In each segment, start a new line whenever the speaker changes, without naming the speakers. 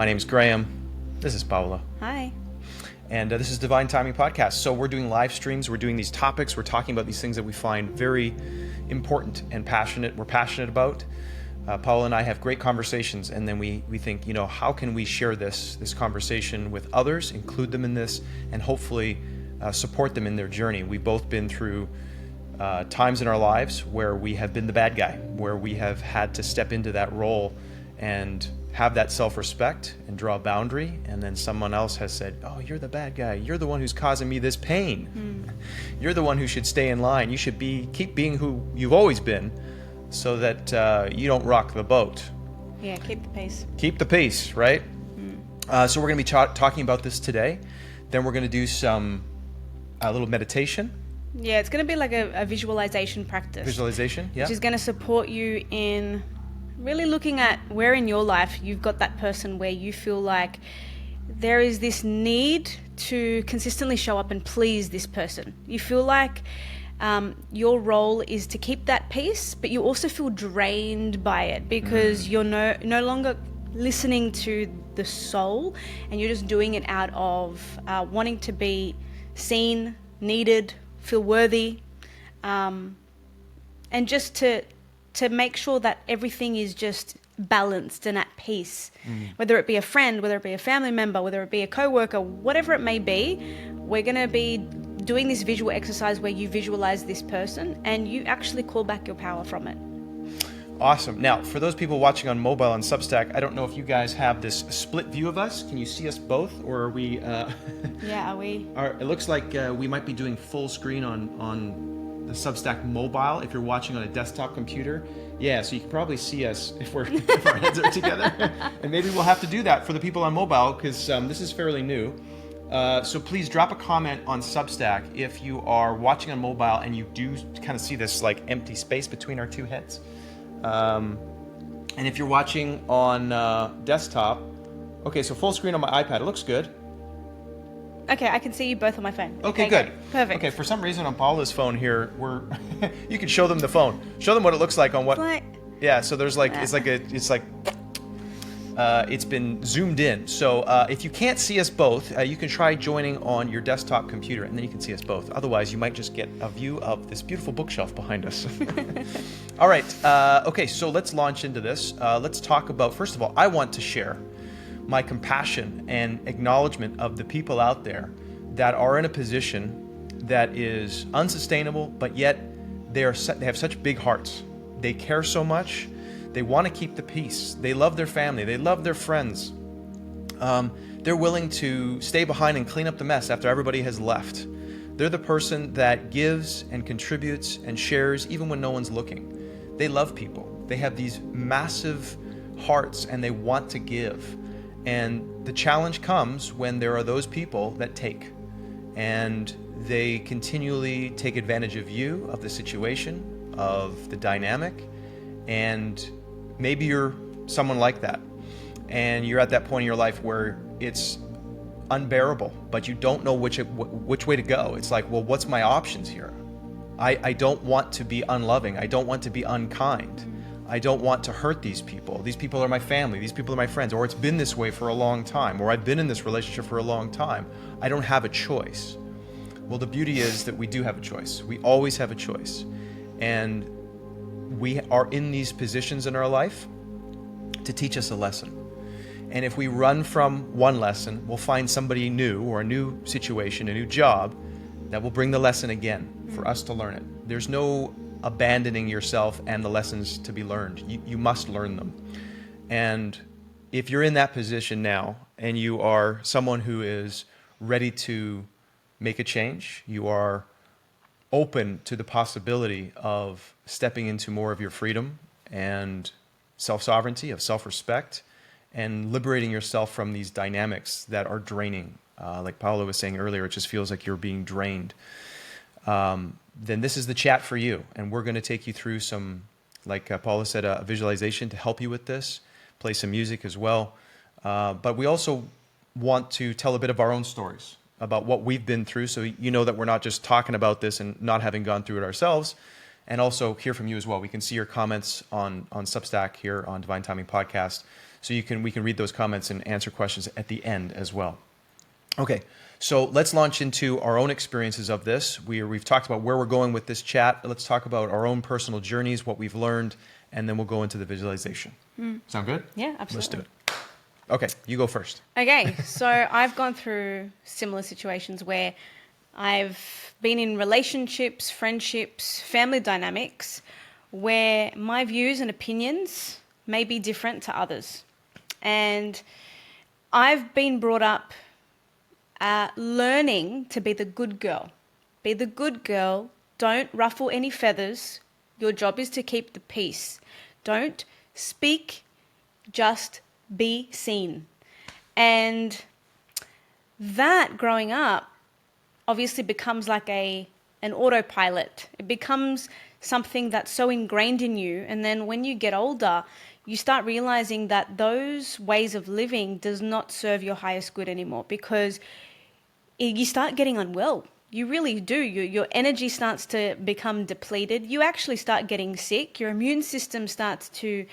My name's Graham. This is Paola.
Hi.
And this is Divine Timing Podcast. So we're doing live streams. We're doing these topics. We're talking about these things that we find very important and passionate. We're passionate about. Paola and I have great conversations, and then we think, how can we share this conversation with others, include them in this, and hopefully support them in their journey. We've both been through times in our lives where we have been the bad guy, where we have had to step into that role and have that self-respect and draw a boundary, and then someone else has said, oh, you're the bad guy. You're the one who's causing me this pain. You're the one who should stay in line. You should keep being who you've always been so that you don't rock the boat.
Yeah, keep the pace.
Keep the pace, right? So we're going to be talking about this today. Then we're going to do a little meditation.
Yeah, it's going to be like a visualization practice.
Visualization, yeah.
Which is going to support you in really looking at where in your life you've got that person where you feel like there is this need to consistently show up and please this person. You feel like your role is to keep that peace, but you also feel drained by it because you're no longer listening to the soul, and you're just doing it out of wanting to be seen, needed, feel worthy, and just to make sure that everything is just balanced and at peace. Whether it be a friend, whether it be a family member, whether it be a coworker, whatever it may be, we're going to be doing this visual exercise where you visualize this person and you actually call back your power from it.
Awesome. Now, for those people watching on mobile on Substack, I don't know if you guys have this split view of us. Can you see us both, or are we?
Yeah, are we?
It looks like we might be doing full screen on the Substack mobile. If you're watching on a desktop computer, yeah. So you can probably see us if our heads are together, and maybe we'll have to do that for the people on mobile because this is fairly new. So please drop a comment on Substack if you are watching on mobile and you do kind of see this like empty space between our two heads. And if you're watching on desktop, okay, so full screen on my iPad, it looks good.
Okay, I can see you both on my phone.
Okay, good.
Great. Perfect.
Okay, for some reason on Paula's phone here, you can show them the phone. Show them what it looks like on what. Yeah, so there's like it's been zoomed in. So if you can't see us both, you can try joining on your desktop computer, and then you can see us both. Otherwise, you might just get a view of this beautiful bookshelf behind us. All right. Okay, so let's launch into this. Let's talk about, first of all, I want to share my compassion and acknowledgement of the people out there that are in a position that is unsustainable, but yet they have such big hearts. They care so much. They want to keep the peace. They love their family. They love their friends. They're willing to stay behind and clean up the mess after everybody has left. They're the person that gives and contributes and shares even when no one's looking. They love people. They have these massive hearts and they want to give. And the challenge comes when there are those people that take. And they continually take advantage of you, of the situation, of the dynamic. And maybe you're someone like that, and you're at that point in your life where it's unbearable, but you don't know which way to go. It's like, well, what's my options here? I don't want to be unloving. I don't want to be unkind. I don't want to hurt these people. These people are my family. These people are my friends. Or it's been this way for a long time. Or I've been in this relationship for a long time. I don't have a choice. Well, the beauty is that we do have a choice. We always have a choice. And we are in these positions in our life to teach us a lesson. And if we run from one lesson, we'll find somebody new or a new situation, a new job that will bring the lesson again for us to learn it. There's no abandoning yourself and the lessons to be learned. You must learn them. And if you're in that position now and you are someone who is ready to make a change, you are open to the possibility of stepping into more of your freedom and self-sovereignty, of self-respect, and liberating yourself from these dynamics that are draining. Like Paola was saying earlier, it just feels like you're being drained. Then this is the chat for you. And we're going to take you through some, like Paola said, a visualization to help you with this, play some music as well. But we also want to tell a bit of our own stories about what we've been through, so you know that we're not just talking about this and not having gone through it ourselves, and also hear from you as well. We can see your comments on Substack here on Divine Timing Podcast. So we can read those comments and answer questions at the end as well. Okay, so let's launch into our own experiences of this. We've talked about where we're going with this chat. Let's talk about our own personal journeys, what we've learned, and then we'll go into the visualization. Sound good?
Yeah, absolutely.
Let's do it. Okay, you go first.
Okay, so I've gone through similar situations where I've been in relationships, friendships, family dynamics where my views and opinions may be different to others. And I've been brought up learning to be the good girl. Be the good girl. Don't ruffle any feathers. Your job is to keep the peace. Don't speak, just be seen. And that growing up obviously becomes like an autopilot. It becomes something that's so ingrained in you. And then when you get older, you start realizing that those ways of living does not serve your highest good anymore, because you start getting unwell. You really do. Your energy starts to become depleted. You actually start getting sick. Your immune system starts to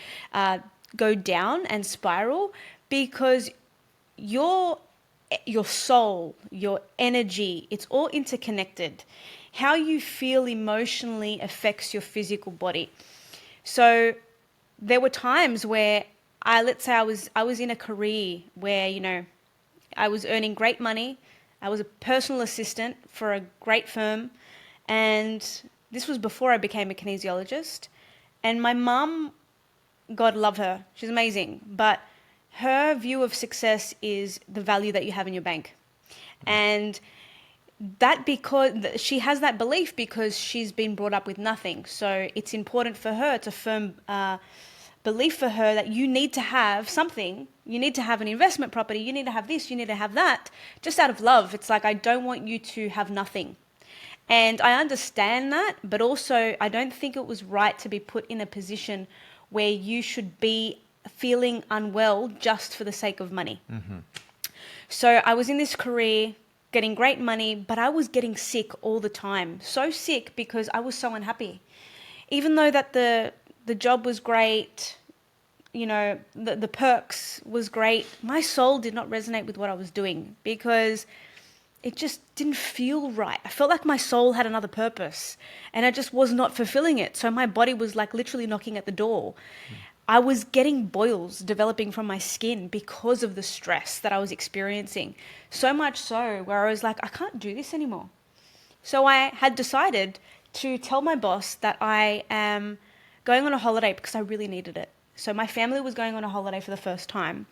go down and spiral, because your soul, your energy, it's all interconnected. How you feel emotionally affects your physical body. So there were times where let's say I was in a career where, you know, I was earning great money. I was a personal assistant for a great firm, and this was before I became a kinesiologist. And my mum, God love her, she's amazing, but her view of success is the value that you have in your bank. And that, because she has that belief because she's been brought up with nothing. So it's important for her, it's a firm belief for her that you need to have something. You need to have an investment property. You need to have this. You need to have that. Just out of love. It's like, I don't want you to have nothing. And I understand that, but also I don't think it was right to be put in a position where you should be feeling unwell just for the sake of money. Mm-hmm. So I was in this career getting great money, but I was getting sick all the time. So sick because I was so unhappy. Even though that the job was great, you know, the perks was great, my soul did not resonate with what I was doing because it just didn't feel right. I felt like my soul had another purpose and I just was not fulfilling it. So my body was like literally knocking at the door. I was getting boils developing from my skin because of the stress that I was experiencing. So much so where I was like, I can't do this anymore. So I had decided to tell my boss that I am going on a holiday because I really needed it. So my family was going on a holiday for the first time.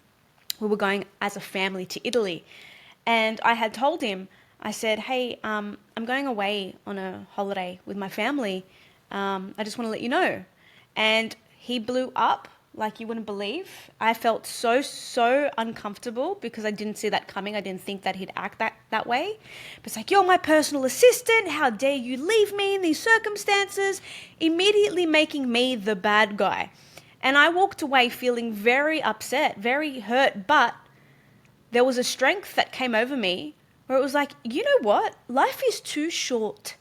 We were going as a family to Italy. And I had told him, I said, hey, I'm going away on a holiday with my family. I just want to let you know. And he blew up like you wouldn't believe. I felt so uncomfortable because I didn't see that coming. I didn't think that he'd act that way. But it's like, you're my personal assistant. How dare you leave me in these circumstances? Immediately making me the bad guy. And I walked away feeling very upset, very hurt, but there was a strength that came over me where it was like, you know what? Life is too short.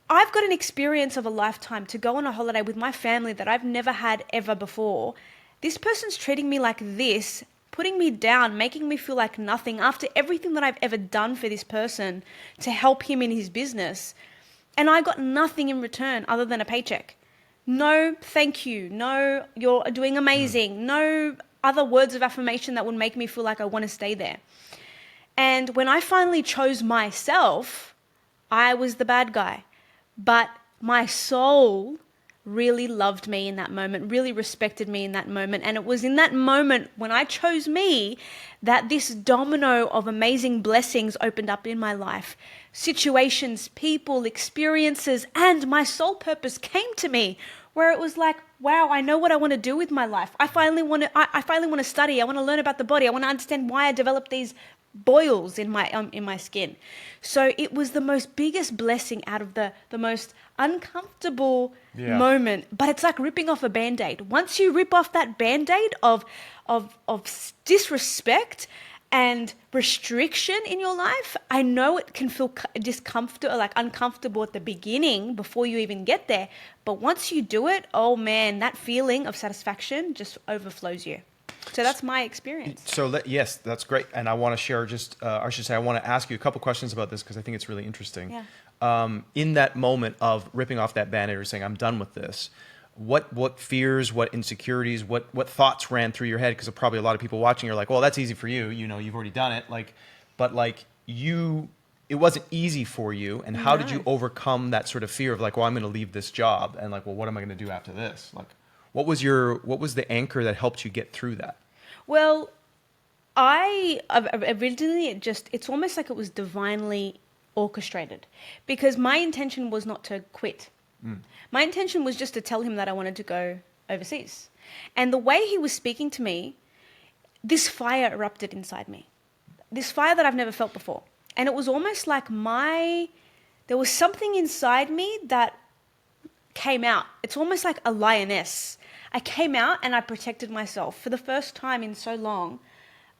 I've got an experience of a lifetime to go on a holiday with my family that I've never had ever before. This person's treating me like this, putting me down, making me feel like nothing after everything that I've ever done for this person to help him in his business. And I got nothing in return other than a paycheck. No, thank you. No, you're doing amazing. No other words of affirmation that would make me feel like I want to stay there. And when I finally chose myself, I was the bad guy. But my soul really loved me in that moment, really respected me in that moment. And it was in that moment when I chose me that this domino of amazing blessings opened up in my life. Situations, people, experiences, and my soul purpose came to me where it was like, wow, I know what I want to do with my life. I finally want to study. I want to learn about the body. I want to understand why I developed these boils in my skin. So it was the most biggest blessing out of the most uncomfortable moment. But it's like ripping off a Band-Aid. Once you rip off that Band-Aid of disrespect and restriction in your life, I know it can feel discomfort or like uncomfortable at the beginning before you even get there. But once you do it, oh man, that feeling of satisfaction just overflows you. So that's my experience.
So yes, that's great, and I want to share just, I should say, I want to ask you a couple questions about this because I think it's really interesting.
Yeah.
In that moment of ripping off that band-aid or saying I'm done with this, what fears, what insecurities, what thoughts ran through your head? Because probably a lot of people watching are like, well, that's easy for you, you've already done it. But it wasn't easy for you, and how did you overcome that sort of fear of like, well, I'm going to leave this job, and like, well, what am I going to do after this? Like, what was the anchor that helped you get through that?
Well, I originally it's almost like it was divinely orchestrated, because my intention was not to quit. My intention was just to tell him that I wanted to go overseas. And the way he was speaking to me, this fire erupted inside me. This fire that I've never felt before. And it was almost like there was something inside me that came out. It's almost like a lioness. I came out and I protected myself. For the first time in so long,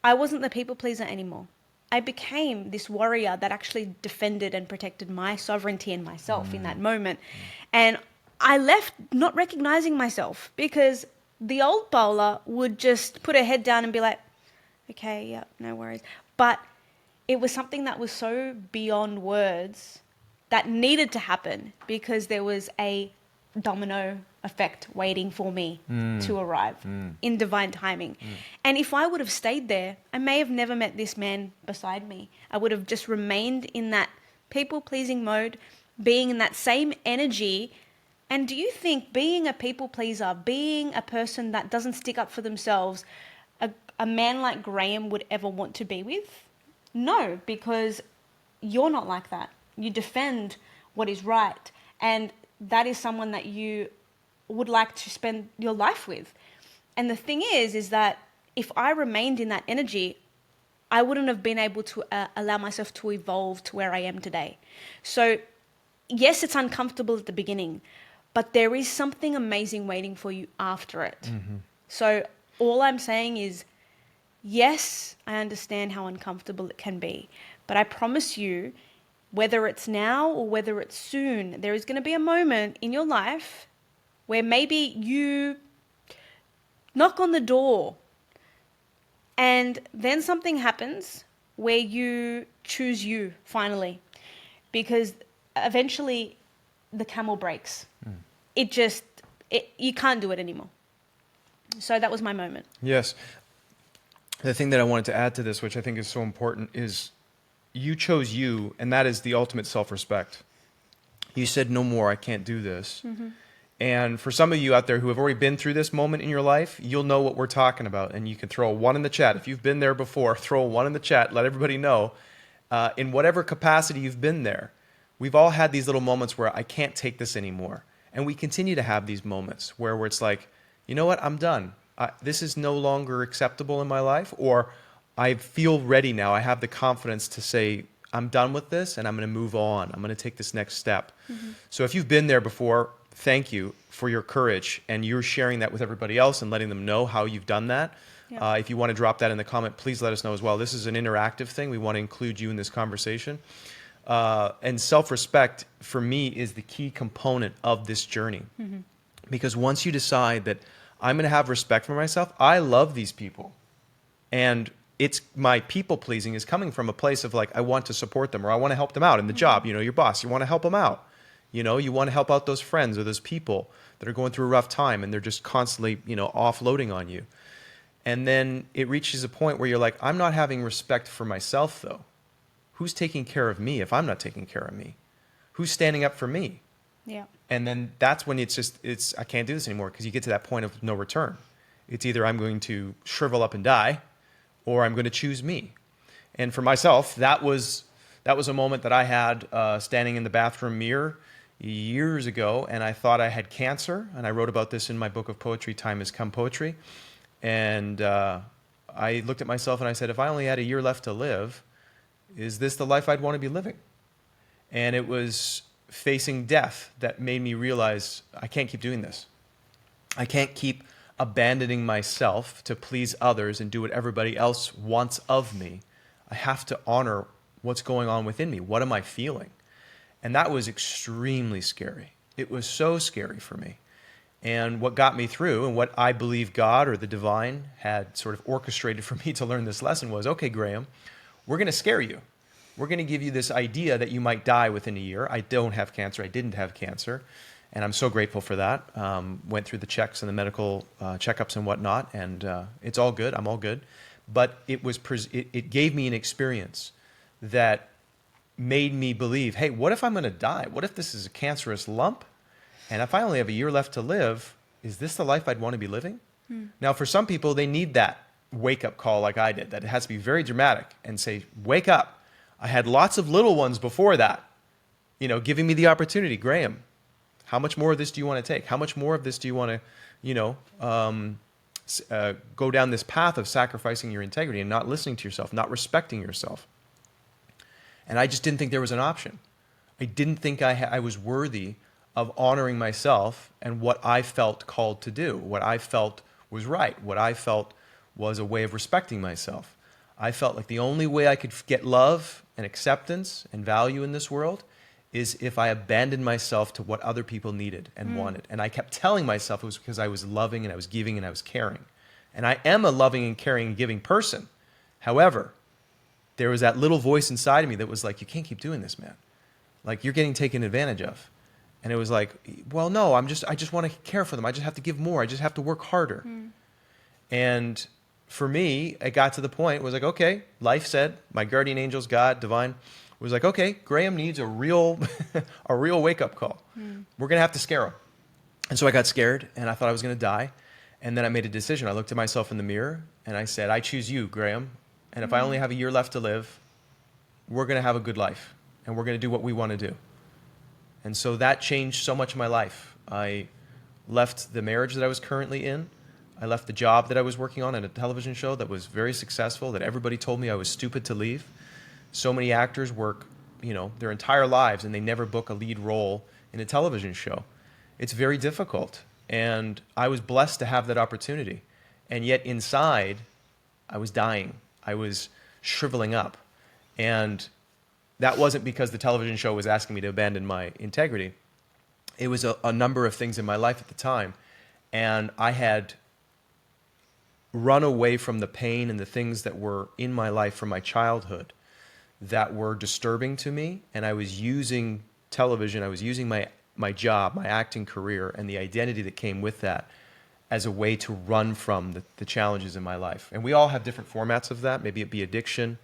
I wasn't the people pleaser anymore. I became this warrior that actually defended and protected my sovereignty and myself in that moment. And I left not recognizing myself, because the old Paola would just put her head down and be like, okay, yeah, no worries. But it was something that was so beyond words that needed to happen, because there was a domino effect waiting for me to arrive in divine timing. And if I would have stayed there, I may have never met this man beside me. I would have just remained in that people-pleasing mode, being in that same energy. And do you think being a people-pleaser, being a person that doesn't stick up for themselves, a man like Graham would ever want to be with? No, because you're not like that. You defend what is right, and that is someone that you would like to spend your life with. And the thing is that if I remained in that energy, I wouldn't have been able to allow myself to evolve to where I am today. So yes, it's uncomfortable at the beginning, but there is something amazing waiting for you after it. So all I'm saying is, yes, I understand how uncomfortable it can be, but I promise you, whether it's now or whether it's soon, there is going to be a moment in your life where maybe you knock on the door and then something happens where you choose you finally, because eventually the camel breaks. You can't do it anymore. So that was my moment.
Yes. The thing that I wanted to add to this, which I think is so important, is you chose you, and that is the ultimate self-respect. You said, no more, I can't do this. And for some of you out there who have already been through this moment in your life, you'll know what we're talking about. And you can throw a 1 in the chat. If you've been there before, throw a 1 in the chat. Let everybody know. In whatever capacity you've been there, we've all had these little moments where I can't take this anymore. And we continue to have these moments where it's like, you know what, I'm done. This is no longer acceptable in my life, or I feel ready now. I have the confidence to say, I'm done with this and I'm going to move on. I'm going to take this next step. So if you've been there before, thank you for your courage, and you're sharing that with everybody else and letting them know how you've done that. Yeah. If you want to drop that in the comment, please let us know as well. This is an interactive thing. We want to include you in this conversation. And self-respect, for me, is the key component of this journey. Because once you decide that I'm going to have respect for myself, I love these people, and it's my people pleasing is coming from a place of like, I want to support them, or I want to help them out in the job. Your boss, you want to help them out. You want to help out those friends or those people that are going through a rough time, and they're just constantly, offloading on you. And then it reaches a point where you're like, I'm not having respect for myself, though. Who's taking care of me if I'm not taking care of me? Who's standing up for me?
Yeah.
And then that's when it's I can't do this anymore, because you get to that point of no return. It's either I'm going to shrivel up and die, or I'm going to choose me. And for myself, that was a moment that I had standing in the bathroom mirror years ago, and I thought I had cancer, and I wrote about this in my book of poetry, Time Has Come Poetry. And I looked at myself and I said, if I only had a year left to live, is this the life I'd want to be living? And it was facing death that made me realize I can't keep doing this. I can't keep abandoning myself to please others and do what everybody else wants of me. I have to honor what's going on within me. What am I feeling? And that was extremely scary. It was so scary for me. And what got me through, and what I believe God or the divine had sort of orchestrated for me to learn this lesson was, okay, Graham, we're going to scare you. We're going to give you this idea that you might die within a year. I don't have cancer. I didn't have cancer. And I'm so grateful for that. Went through the checks and the medical checkups and whatnot, and it's all good. I'm all good. But it gave me an experience that made me believe, hey, what if I'm going to die? What if this is a cancerous lump? And if I only have a year left to live, is this the life I'd want to be living? Now, for some people, they need that wake-up call like I did, that it has to be very dramatic and say, wake up. I had lots of little ones before that, giving me the opportunity. Graham, how much more of this do you want to take? How much more of this do you want to, go down this path of sacrificing your integrity and not listening to yourself, not respecting yourself? And I just didn't think there was an option. I didn't think I was worthy of honoring myself and what I felt called to do, what I felt was right, what I felt was a way of respecting myself. I felt like the only way I could get love and acceptance and value in this world is if I abandoned myself to what other people needed and wanted. And I kept telling myself it was because I was loving and I was giving and I was caring. And I am a loving and caring and giving person. However, there was that little voice inside of me that was like, you can't keep doing this, man. Like, you're getting taken advantage of. And it was like, well, no, I just want to care for them. I just have to give more. I just have to work harder. And for me, it got to the point, it was like, okay, life said, my guardian angels, God, divine, was like, okay, Graham needs a real wake-up call. We're going to have to scare him. And so I got scared, and I thought I was going to die. And then I made a decision. I looked at myself in the mirror, and I said, I choose you, Graham. And if I only have a year left to live, we're going to have a good life, and we're going to do what we want to do. And so that changed so much of my life. I left the marriage that I was currently in. I left the job that I was working on a television show that was very successful, that everybody told me I was stupid to leave. So many actors work, their entire lives, and they never book a lead role in a television show. It's very difficult. And I was blessed to have that opportunity. And yet inside, I was dying. I was shriveling up. And that wasn't because the television show was asking me to abandon my integrity. It was a number of things in my life at the time. And I had run away from the pain and the things that were in my life from my childhood that were disturbing to me. And I was using television, I was using my job, my acting career, and the identity that came with that as a way to run from the challenges in my life. And we all have different formats of that. Maybe it be addiction.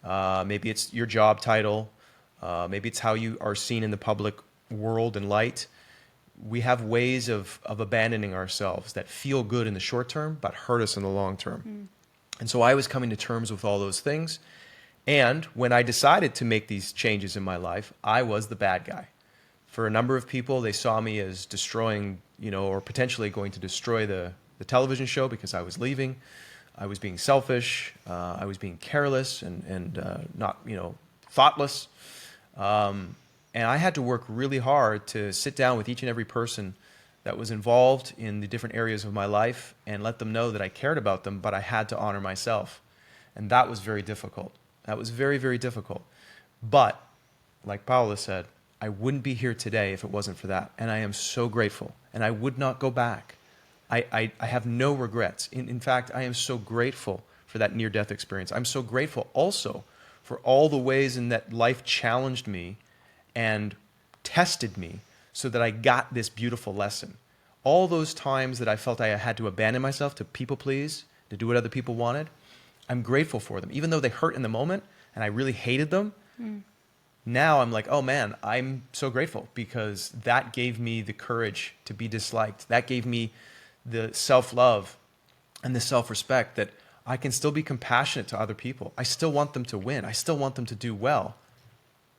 Maybe it's your job title. Maybe it's how you are seen in the public world and light. We have ways of abandoning ourselves that feel good in the short term, but hurt us in the long term. And so I was coming to terms with all those things. And when I decided to make these changes in my life, I was the bad guy. For a number of people, they saw me as destroying, or potentially going to destroy the television show because I was leaving. I was being selfish. I was being careless and not, thoughtless. And I had to work really hard to sit down with each and every person that was involved in the different areas of my life and let them know that I cared about them, but I had to honor myself. And that was very difficult. That was very, very difficult. But, like Paola said, I wouldn't be here today if it wasn't for that. And I am so grateful. And I would not go back. I have no regrets. In fact, I am so grateful for that near-death experience. I'm so grateful also for all the ways in that life challenged me and tested me so that I got this beautiful lesson. All those times that I felt I had to abandon myself to people please, to do what other people wanted, I'm grateful for them. Even though they hurt in the moment and I really hated them, now I'm like, oh man, I'm so grateful because that gave me the courage to be disliked. That gave me the self-love and the self-respect that I can still be compassionate to other people. I still want them to win. I still want them to do well.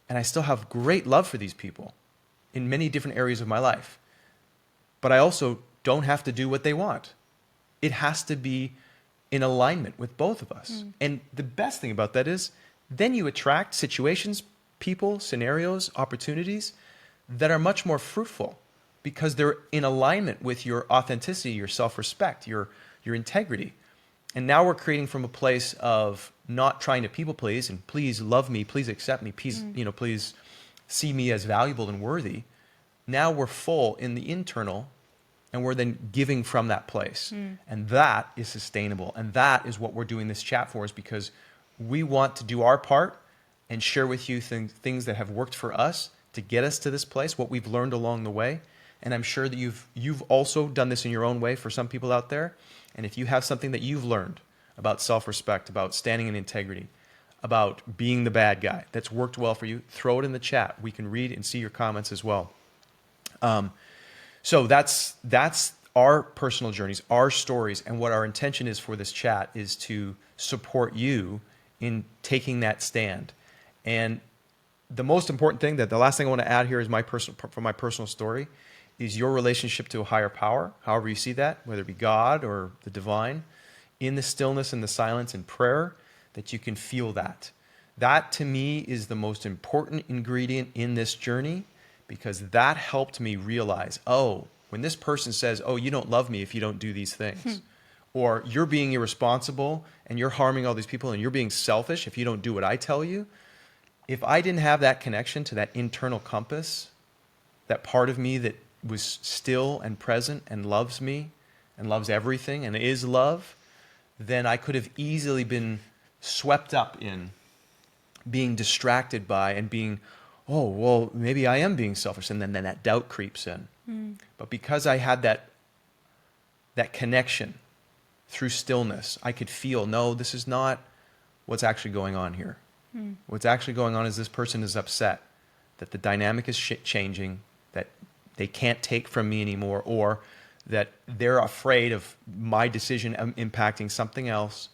And I still have great love for these people in many different areas of my life. But I also don't have to do what they want. It has to be in alignment with both of us. And the best thing about that is then you attract situations, people, scenarios, opportunities that are much more fruitful because they're in alignment with your authenticity, your self-respect, your integrity. And now we're creating from a place of not trying to people please and please love me, please accept me, please, please see me as valuable and worthy. Now we're full in the internal And we're then giving from that place. And that is sustainable. And that is what we're doing this chat for, is because we want to do our part and share with you things that have worked for us to get us to this place, what we've learned along the way. And I'm sure that you've also done this in your own way for some people out there. And if you have something that you've learned about self-respect, about standing in integrity, about being the bad guy that's worked well for you, throw it in the chat. We can read and see your comments as well. So that's our personal journeys, our stories, and what our intention is for this chat is to support you in taking that stand. And the most important thing, that the last thing I want to add here is my personal story, is your relationship to a higher power, however you see that, whether it be God or the divine, in the stillness and the silence and prayer, that you can feel that. That to me is the most important ingredient in this journey, because that helped me realize, oh, when this person says, oh, you don't love me if you don't do these things, or you're being irresponsible and you're harming all these people and you're being selfish if you don't do what I tell you. If I didn't have that connection to that internal compass, that part of me that was still and present and loves me and loves everything and is love, then I could have easily been swept up in being distracted by and being, oh, well, maybe I am being selfish. And then that doubt creeps in. But because I had that connection through stillness, I could feel, no, this is not what's actually going on here. What's actually going on is this person is upset, that the dynamic is changing, that they can't take from me anymore, or that they're afraid of my decision impacting something else.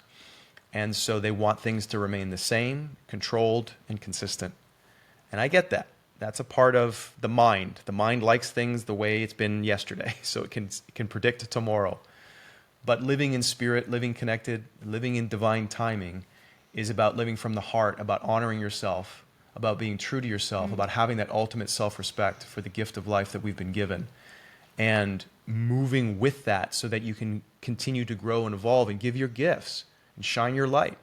And so they want things to remain the same, controlled, and consistent. And I get that. That's a part of the mind. The mind likes things the way it's been yesterday, so it can predict tomorrow. But living in spirit, living connected, living in divine timing is about living from the heart, about honoring yourself, about being true to yourself, about having that ultimate self-respect for the gift of life that we've been given, and moving with that so that you can continue to grow and evolve and give your gifts and shine your light,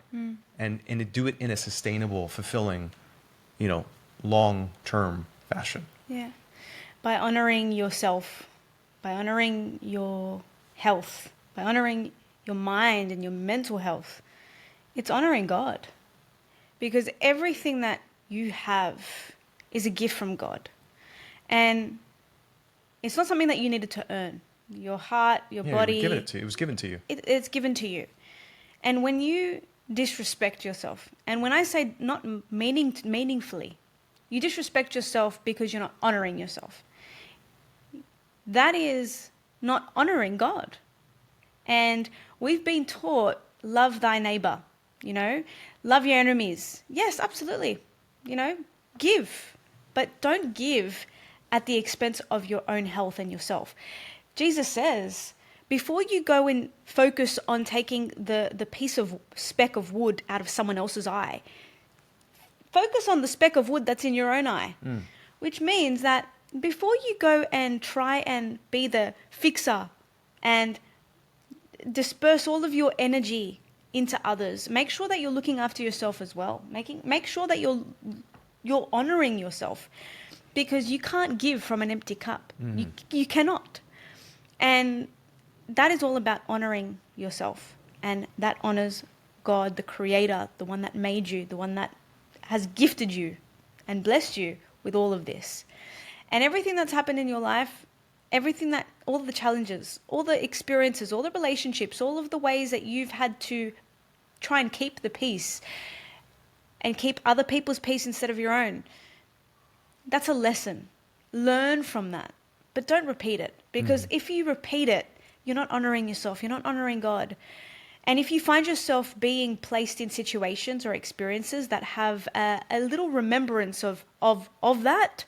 and to do it in a sustainable, fulfilling, long-term fashion.
Yeah. By honoring yourself, by honoring your health, by honoring your mind and your mental health, it's honoring God. Because everything that you have is a gift from God. And it's not something that you needed to earn. Your heart, your body.
Given it to you. It was given to you.
It's given to you. And when you disrespect yourself, and when I say not meaningfully, you disrespect yourself because you're not honoring yourself. That is not honoring God. And we've been taught, love thy neighbor, love your enemies. Yes, absolutely. Give, but don't give at the expense of your own health and yourself. Jesus says, before you go and focus on taking the piece of speck of wood out of someone else's eye, focus on the speck of wood that's in your own eye, which means that before you go and try and be the fixer and disperse all of your energy into others, make sure that you're looking after yourself as well. Make sure that you're honoring yourself, because you can't give from an empty cup. You cannot. And that is all about honoring yourself, and that honors God, the creator, the one that made you, the one that has gifted you and blessed you with all of this. And everything that's happened in your life, all the challenges, all the experiences, all the relationships, all of the ways that you've had to try and keep the peace and keep other people's peace instead of your own, that's a lesson. Learn from that, but don't repeat it. Because if you repeat it, you're not honoring yourself. You're not honoring God. And if you find yourself being placed in situations or experiences that have a little remembrance of that,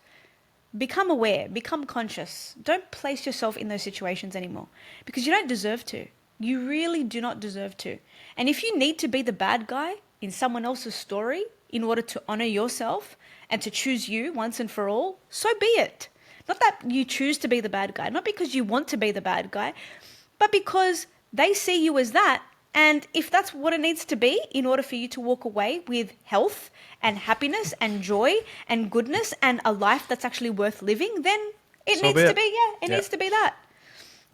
become aware, become conscious. Don't place yourself in those situations anymore, because you don't deserve to. You really do not deserve to. And if you need to be the bad guy in someone else's story in order to honor yourself and to choose you once and for all, so be it. Not that you choose to be the bad guy, not because you want to be the bad guy, but because they see you as that. And if that's what it needs to be in order for you to walk away with health and happiness and joy and goodness and a life that's actually worth living, then it needs to be that.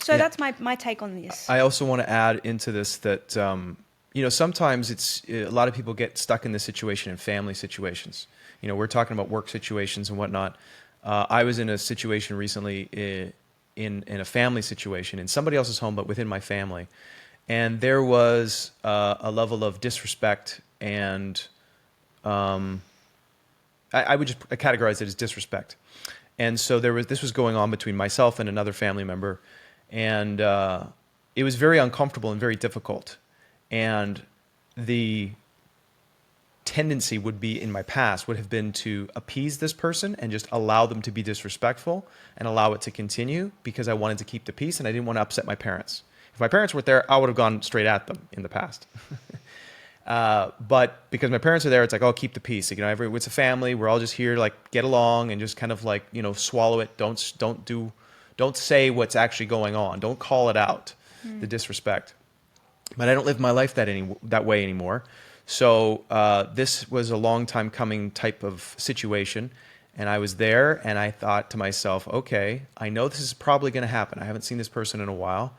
So that's my take on this.
I also want to add into this that, sometimes a lot of people get stuck in this situation in family situations. We're talking about work situations and whatnot. I was in a situation recently in a family situation in somebody else's home, but within my family. And there was a level of disrespect and I would just categorize it as disrespect. And so this was going on between myself and another family member. And it was very uncomfortable and very difficult. And the tendency in my past would have been to appease this person and just allow them to be disrespectful and allow it to continue because I wanted to keep the peace and I didn't want to upset my parents. If my parents weren't there, I would have gone straight at them in the past. But because my parents are there, it's like, oh, keep the peace. It's a family. We're all just here to like get along and just kind of like, swallow it. Don't say what's actually going on. Don't call it out, the disrespect. But I don't live my life that way anymore. So this was a long time coming type of situation. And I was there and I thought to myself, okay, I know this is probably going to happen. I haven't seen this person in a while.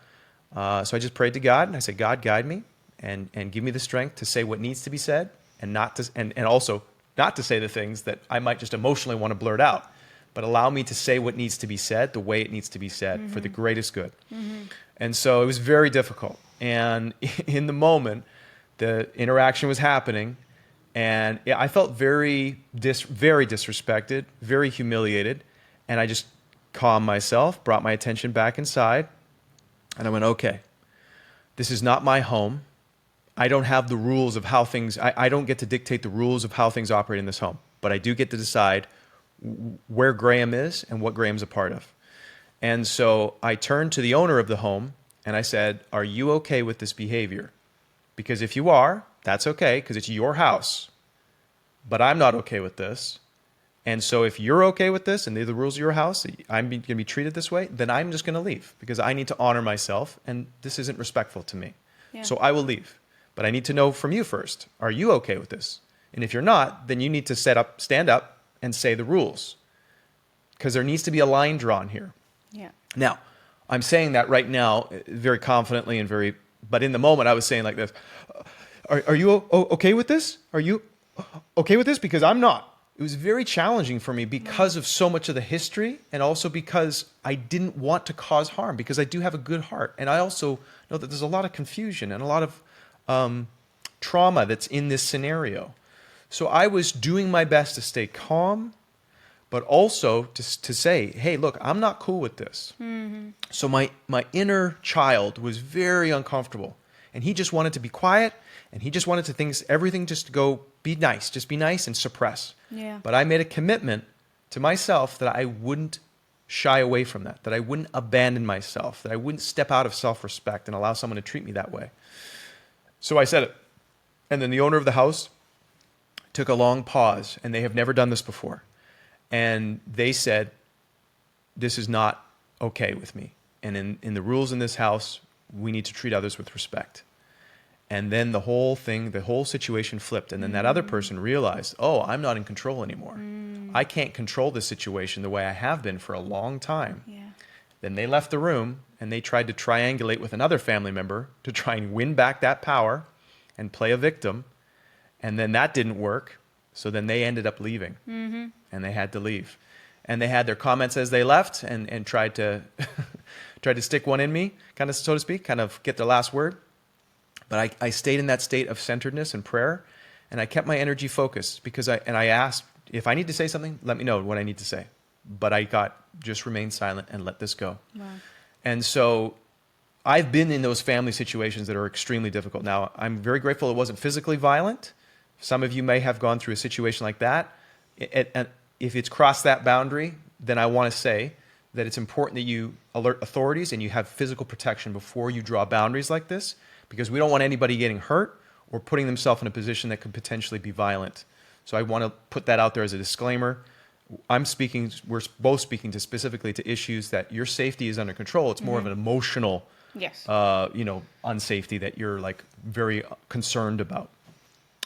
So I just prayed to God and I said, God, guide me and give me the strength to say what needs to be said and also not to say the things that I might just emotionally want to blurt out, but allow me to say what needs to be said the way it needs to be said for the greatest good. And so it was very difficult. And in the moment, the interaction was happening and I felt very disrespected, very humiliated. And I just calmed myself, brought my attention back inside. And I went, okay, this is not my home. I don't have the rules of how things, I don't get to dictate the rules of how things operate in this home, but I do get to decide where Graham is and what Graham's a part of. And so I turned to the owner of the home and I said, are you okay with this behavior? Because if you are, that's okay because it's your house, but I'm not okay with this. And so if you're okay with this and they're the rules of your house, I'm going to be treated this way, then I'm just going to leave because I need to honor myself and this isn't respectful to me. Yeah. So I will leave. But I need to know from you first, are you okay with this? And if you're not, then you need to stand up and say the rules because there needs to be a line drawn here.
Yeah.
Now, I'm saying that right now very confidently and but in the moment I was saying like this, are you okay with this? Are you okay with this? Because I'm not. It was very challenging for me because of so much of the history and also because I didn't want to cause harm because I do have a good heart. And I also know that there's a lot of confusion and a lot of trauma that's in this scenario. So I was doing my best to stay calm, but also to say, hey, look, I'm not cool with this. So my inner child was very uncomfortable and he just wanted to be quiet and he just wanted everything just to go be nice, just be nice and suppress.
Yeah.
But I made a commitment to myself that I wouldn't shy away from that I wouldn't abandon myself, that I wouldn't step out of self-respect and allow someone to treat me that way. So I said it. And then the owner of the house took a long pause, and they have never done this before. And they said, this is not okay with me. And in the rules in this house, we need to treat others with respect. And then the whole situation flipped. And then that other person realized, oh, I'm not in control anymore. I can't control this situation the way I have been for a long time.
Yeah.
Then they left the room and they tried to triangulate with another family member to try and win back that power and play a victim. And then that didn't work. So then they ended up leaving and they had to leave. And they had their comments as they left and tried to stick one in me, kind of, so to speak, kind of get the last word. But I stayed in that state of centeredness and prayer, and I kept my energy focused because I asked, if I need to say something, let me know what I need to say. But just remain silent and let this go.
Wow.
And so I've been in those family situations that are extremely difficult. Now, I'm very grateful it wasn't physically violent. Some of you may have gone through a situation like that. And if it's crossed that boundary, then I want to say that it's important that you alert authorities and you have physical protection before you draw boundaries like this, because we don't want anybody getting hurt or putting themselves in a position that could potentially be violent. So I want to put that out there as a disclaimer. We're both speaking specifically to issues that your safety is under control. It's more of an emotional,
yes,
unsafety that you're like very concerned about.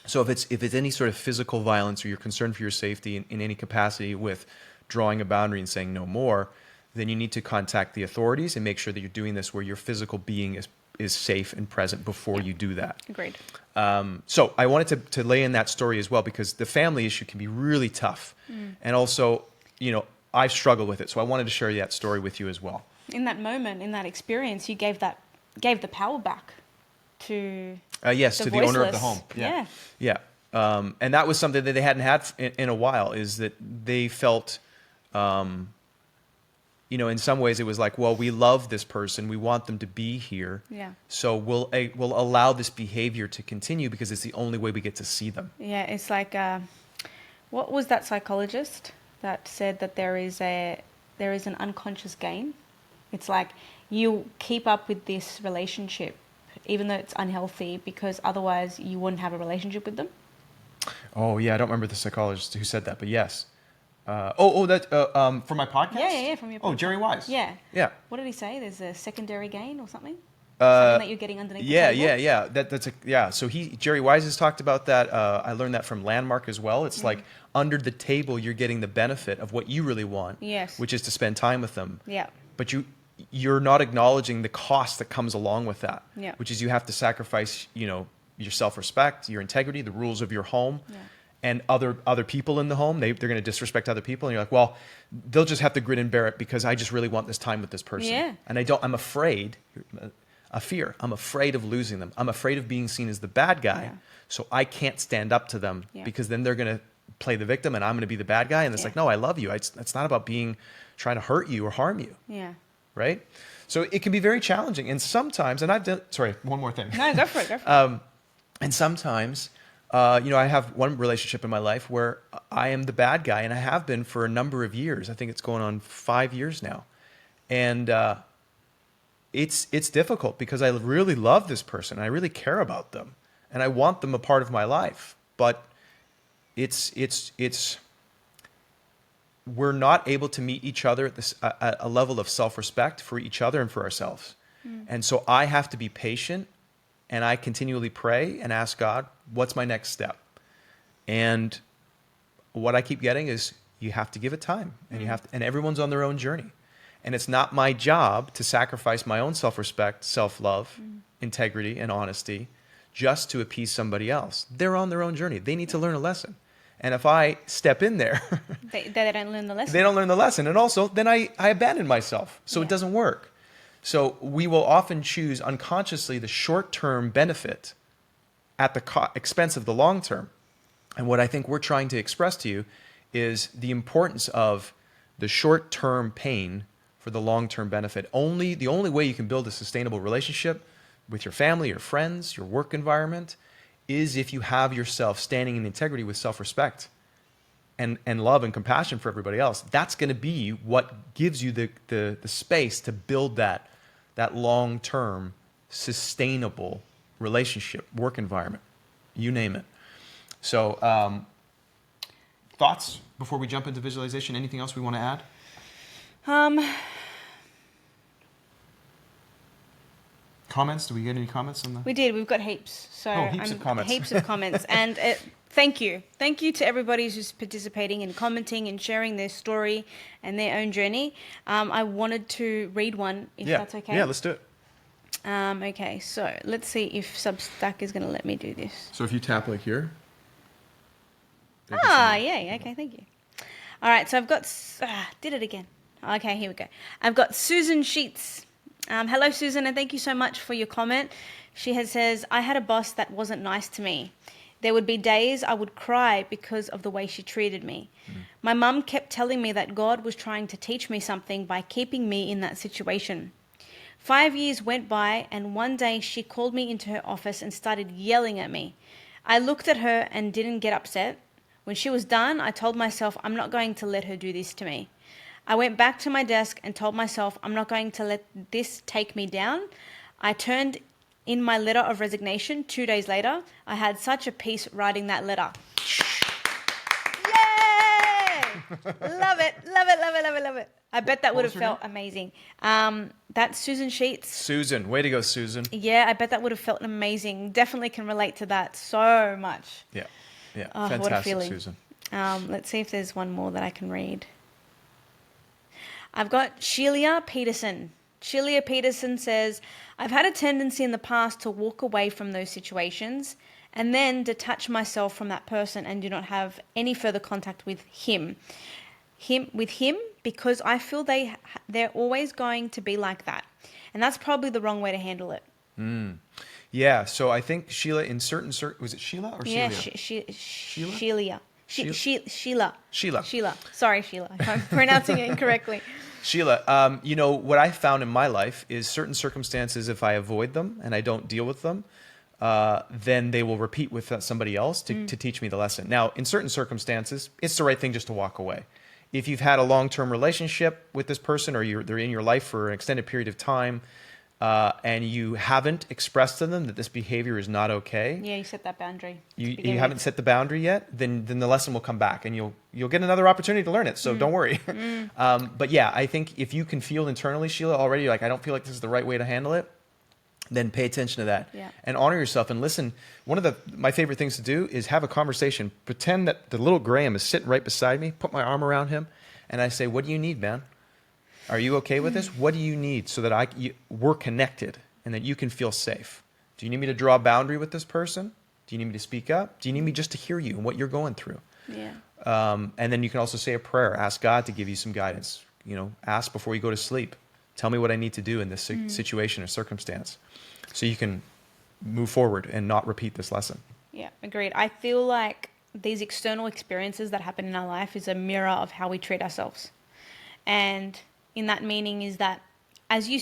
So if it's any sort of physical violence or you're concerned for your safety in any capacity with drawing a boundary and saying no more, then you need to contact the authorities and make sure that you're doing this where your physical being is safe and present before you do that.
Agreed.
So I wanted to lay in that story as well, because the family issue can be really tough. And also, I've struggled with it. So I wanted to share that story with you as well.
In that moment, in that experience, you gave the power back to
yes, to the owner of the home.
Yeah.
And that was something that they hadn't had in a while, is that they felt, in some ways it was like, well, we love this person. We want them to be here.
Yeah.
So we'll allow this behavior to continue because it's the only way we get to see them.
Yeah, it's like, what was that psychologist that said that there is an unconscious gain? It's like you keep up with this relationship even though it's unhealthy, because otherwise you wouldn't have a relationship with them.
Oh yeah, I don't remember the psychologist who said that, but yes. That for my podcast?
Yeah, from your podcast.
Oh, Jerry Wise.
Yeah.
Yeah.
What did he say? There's a secondary gain or something? Something that you're getting underneath the table?
Yeah. So Jerry Wise has talked about that. I learned that from Landmark as well. It's like under the table, you're getting the benefit of what you really want.
Yes.
Which is to spend time with them.
Yeah.
But you're not acknowledging the cost that comes along with that.
Yeah.
Which is you have to sacrifice, your self-respect, your integrity, the rules of your home.
Yeah.
And other people in the home, they're going to disrespect other people. And you're like, well, they'll just have to grin and bear it because I just really want this time with this person.
Yeah.
And I'm afraid, I'm afraid of losing them. I'm afraid of being seen as the bad guy.
Yeah.
So I can't stand up to them because then they're going to play the victim and I'm going to be the bad guy. And it's like, no, I love you. It's not about trying to hurt you or harm you.
Yeah.
Right? So it can be very challenging. And sometimes, sorry, one more thing.
No, go for it.
And sometimes, I have one relationship in my life where I am the bad guy, and I have been for a number of years. I think it's going on 5 years now. And it's difficult because I really love this person. I really care about them, and I want them a part of my life. But we're not able to meet each other at a level of self-respect for each other and for ourselves. And so I have to be patient, and I continually pray and ask God, what's my next step? And what I keep getting is you have to give it time, and and everyone's on their own journey. And it's not my job to sacrifice my own self-respect, self-love, integrity, and honesty just to appease somebody else. They're on their own journey. They need to learn a lesson. And if I step in there,
they don't learn the lesson.
They don't learn the lesson. And also, then I abandon myself. So it doesn't work. So we will often choose unconsciously the short-term benefit at the expense of the long-term. And what I think we're trying to express to you is the importance of the short-term pain for the long-term benefit. The only way you can build a sustainable relationship with your family, your friends, your work environment, is if you have yourself standing in integrity with self-respect and love and compassion for everybody else. That's going to be what gives you the space to build that long-term, sustainable relationship, work environment, you name it. So thoughts before we jump into visualization? Anything else we want to add? Comments? Do we get any comments on that?
We did. We've got heaps. So
heaps of comments.
Heaps of comments. And thank you. Thank you to everybody who's participating and commenting and sharing their story and their own journey. I wanted to read one, if that's okay.
Yeah, let's do it.
Okay, so let's see if Substack is going to let me do this.
So if you tap like here.
Yeah. Okay, thank you. All right, so I've got... did it again. Okay, here we go. I've got Susan Sheets. Hello, Susan, and thank you so much for your comment. She says, I had a boss that wasn't nice to me. There would be days I would cry because of the way she treated me. My mum kept telling me that God was trying to teach me something by keeping me in that situation. 5 years went by, and one day she called me into her office and started yelling at me. I looked at her and didn't get upset. When she was done, I told myself I'm not going to let her do this to me. I went back to my desk and told myself I'm not going to let this take me down. I turned in my letter of resignation 2 days later. I had such a peace writing that letter. Yay! Love it. I bet that would have felt amazing. That's Susan Sheets.
Susan. Way to go, Susan.
Yeah, I bet that would have felt amazing. Definitely can relate to that so much.
Yeah.
Oh,
fantastic,
what a feeling.
Susan.
Let's see if there's one more that I can read. I've got Sheila Peterson. Sheila Peterson says, I've had a tendency in the past to walk away from those situations and then detach myself from that person and do not have any further contact with him because I feel they're always going to be like that. And that's probably the wrong way to handle it.
Yeah, so I think Sheila, in certain was it Sheila or
Yeah,
Sheila?
Sheila. Sorry, Sheila, if I'm pronouncing it incorrectly.
Sheila, what I found in my life is certain circumstances, if I avoid them and I don't deal with them, then they will repeat with somebody else to teach me the lesson. Now, in certain circumstances, it's the right thing just to walk away. If you've had a long-term relationship with this person or they're in your life for an extended period of time, and you haven't expressed to them that this behavior is not okay.
Yeah, you set that boundary.
You haven't set the boundary yet, then the lesson will come back and you'll get another opportunity to learn it. So don't worry. But yeah, I think if you can feel internally, Sheila, already like, I don't feel like this is the right way to handle it, then pay attention to that and honor yourself and listen. One of my favorite things to do is have a conversation. Pretend that the little Graham is sitting right beside me, put my arm around him, and I say, what do you need, man? Are you okay with this? What do you need so that we're connected and that you can feel safe? Do you need me to draw a boundary with this person? Do you need me to speak up? Do you need me just to hear you and what you're going through?
Yeah.
And then you can also say a prayer. Ask God to give you some guidance. Ask before you go to sleep. Tell me what I need to do in this situation or circumstance so you can move forward and not repeat this lesson.
Yeah, agreed. I feel like these external experiences that happen in our life is a mirror of how we treat ourselves. And in that meaning is that as you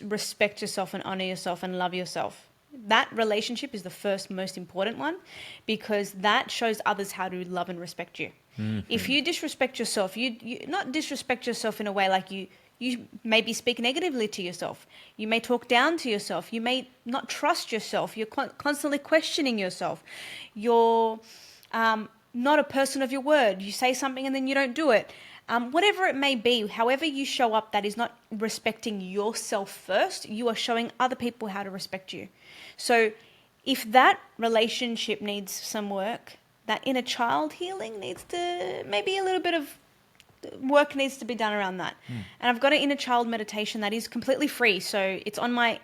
respect yourself and honor yourself and love yourself, that relationship is the first most important one because that shows others how to love and respect you. If you disrespect yourself, you not disrespect yourself in a way like you maybe speak negatively to yourself. You may talk down to yourself. You may not trust yourself. You're constantly questioning yourself. You're not a person of your word. You say something and then you don't do it. Whatever it may be, however you show up that is not respecting yourself first, you are showing other people how to respect you. So if that relationship needs some work, that inner child healing needs to, maybe a little bit of work needs to be done around that. And I've got an inner child meditation that is completely free. So it's on my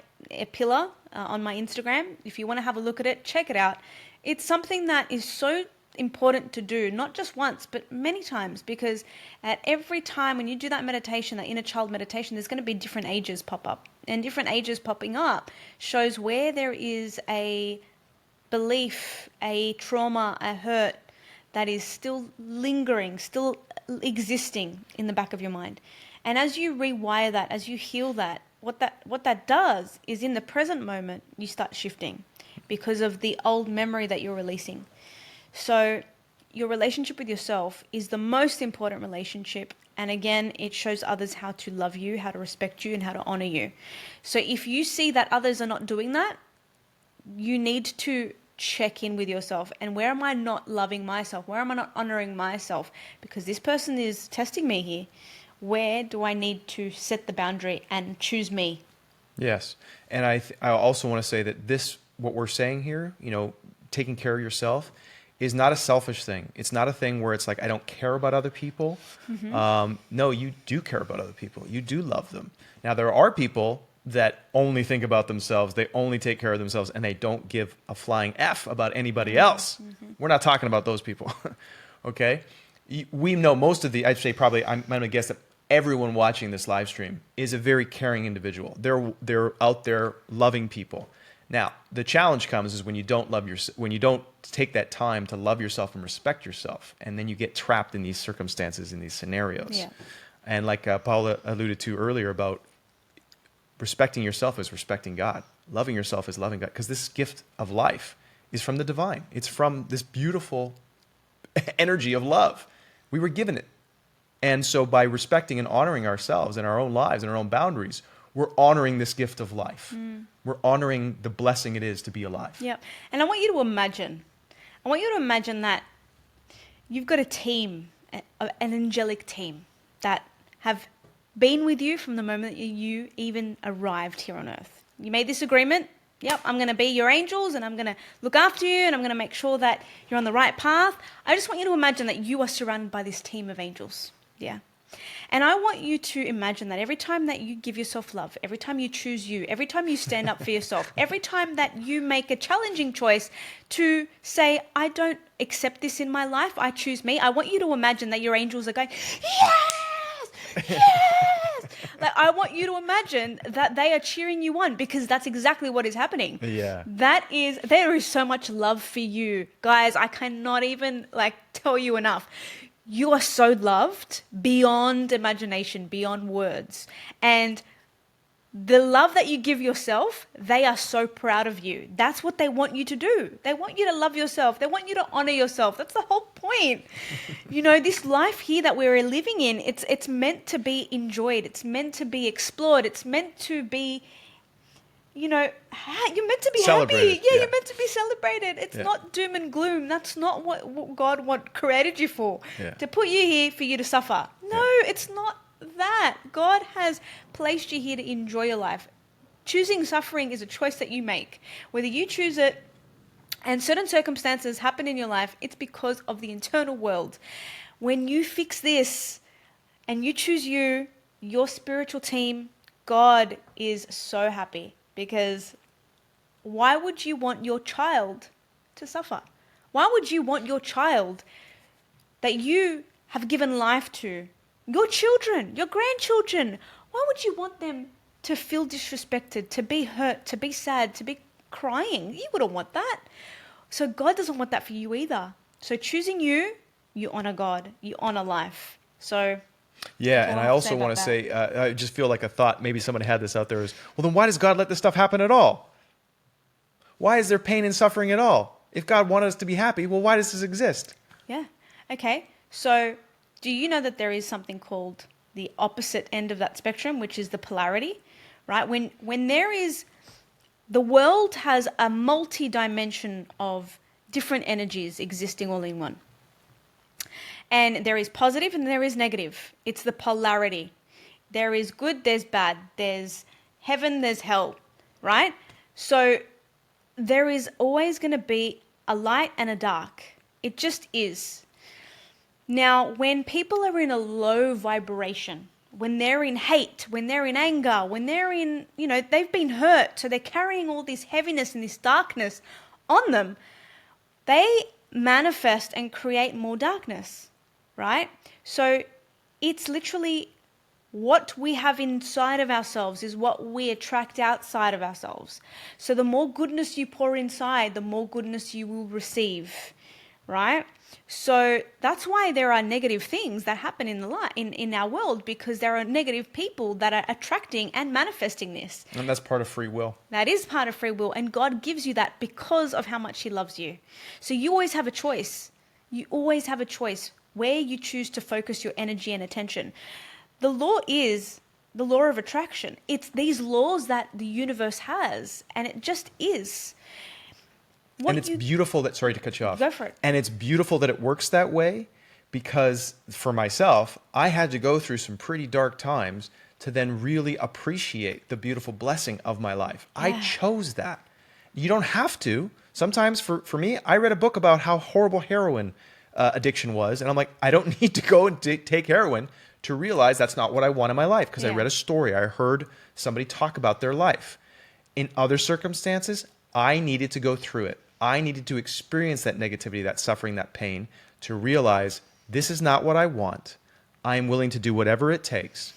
pillar on my Instagram. If you want to have a look at it, check it out. It's something that is so important to do, not just once, but many times, because at every time when you do that meditation, that inner child meditation, there's going to be different ages pop up. And different ages popping up shows where there is a belief, a trauma, a hurt that is still lingering, still existing in the back of your mind. And as you rewire that, as you heal that, what that does is in the present moment, you start shifting because of the old memory that you're releasing. So your relationship with yourself is the most important relationship. And again, it shows others how to love you, how to respect you, and how to honor you. So if you see that others are not doing that, you need to check in with yourself. And where am I not loving myself? Where am I not honoring myself? Because this person is testing me here. Where do I need to set the boundary and choose me?
Yes. And I also want to say that what we're saying here, taking care of yourself, is not a selfish thing. It's not a thing where it's like, I don't care about other people. No, you do care about other people. You do love them. Now, there are people that only think about themselves. They only take care of themselves, and they don't give a flying F about anybody else. We're not talking about those people, okay? We know most of I'd say probably, I'm going to guess that everyone watching this live stream is a very caring individual. They're out there loving people. Now, the challenge comes is when you don't when you don't take that time to love yourself and respect yourself, and then you get trapped in these circumstances, in these scenarios.
Yeah.
And like Paula alluded to earlier about respecting yourself is respecting God. Loving yourself is loving God, because this gift of life is from the divine. It's from this beautiful energy of love. We were given it. And so by respecting and honoring ourselves and our own lives and our own boundaries, we're honoring this gift of life. We're honoring the blessing it is to be alive.
Yeah. And I want you to imagine that you've got a team, an angelic team that have been with you from the moment that you even arrived here on earth. You made this agreement. Yep, I'm going to be your angels and I'm going to look after you and I'm going to make sure that you're on the right path. I just want you to imagine that you are surrounded by this team of angels. Yeah. And I want you to imagine that every time that you give yourself love, every time you choose you, every time you stand up for yourself, every time that you make a challenging choice to say, I don't accept this in my life, I choose me, I want you to imagine that your angels are going, yes, yes. Like, I want you to imagine that they are cheering you on, because that's exactly what is happening.
Yeah.
There is so much love for you. Guys, I cannot even tell you enough. You are so loved beyond imagination, beyond words. And the love that you give yourself, they are so proud of you. That's what they want you to do. They want you to love yourself. They want you to honor yourself. That's the whole point. This life here that we're living in, it's meant to be enjoyed. It's meant to be explored. It's meant to be, you're meant to be
Celebrated,
happy. Yeah,
yeah.
you're meant to be celebrated. It's not doom and gloom. That's not what God created you for.
Yeah.
To put you here for you to suffer. No, it's not that. God has placed you here to enjoy your life. Choosing suffering is a choice that you make. Whether you choose it and certain circumstances happen in your life, it's because of the internal world. When you fix this and you choose your spiritual team, God is so happy. Because why would you want your child to suffer? Why would you want your child that you have given life to, your children, your grandchildren, why would you want them to feel disrespected, to be hurt, to be sad, to be crying? You wouldn't want that. So God doesn't want that for you either. So choosing you honor God, you honor life. So
Yeah,
that's all
and
I
I
have to
also
say
want
about
to say, I just feel like a thought, maybe someone had this out there, is, well, then why does God let this stuff happen at all? Why is there pain and suffering at all? If God wanted us to be happy, well, why does this exist?
Yeah. Okay. So do you know that there is something called the opposite end of that spectrum, which is the polarity, right? When there is, the world has a multi-dimension of different energies existing all in one. And there is positive and there is negative. It's the polarity. There is good, there's bad. There's heaven, there's hell, right? So there is always going to be a light and a dark. It just is. Now, when people are in a low vibration, when they're in hate, when they're in anger, when they're in, they've been hurt, so they're carrying all this heaviness and this darkness on them, they manifest and create more darkness, right? So it's literally what we have inside of ourselves is what we attract outside of ourselves. So the more goodness you pour inside, the more goodness you will receive, right? So that's why there are negative things that happen in our world, because there are negative people that are attracting and manifesting this.
And that's part of free will.
That is part of free will, and God gives you that because of how much He loves you. So you always have a choice. You always have a choice where you choose to focus your energy and attention. The law is the law of attraction. It's these laws that the universe has, and it just is.
And it's beautiful that, sorry to cut you off.
Go for it.
And it's beautiful that it works that way, because for myself, I had to go through some pretty dark times to then really appreciate the beautiful blessing of my life. Yeah. I chose that. You don't have to. Sometimes for me, I read a book about how horrible heroin addiction was, and I'm like, I don't need to go and take heroin to realize that's not what I want in my life, because I read a story. I heard somebody talk about their life. In other circumstances, I needed to go through it. I needed to experience that negativity, that suffering, that pain, to realize this is not what I want. I am willing to do whatever it takes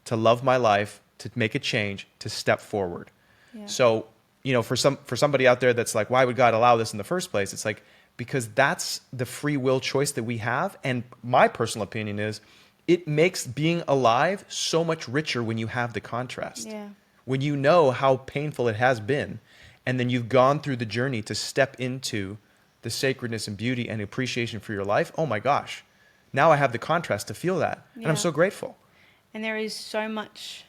to love my life, to make a change, to step forward. Yeah. So, for somebody out there that's like, why would God allow this in the first place? It's like, because that's the free will choice that we have. And my personal opinion is, it makes being alive so much richer when you have the contrast. Yeah. When you know how painful it has been, and then you've gone through the journey to step into the sacredness and beauty and appreciation for your life. Oh my gosh. Now I have the contrast to feel that. Yeah. And I'm so grateful.
And there is so much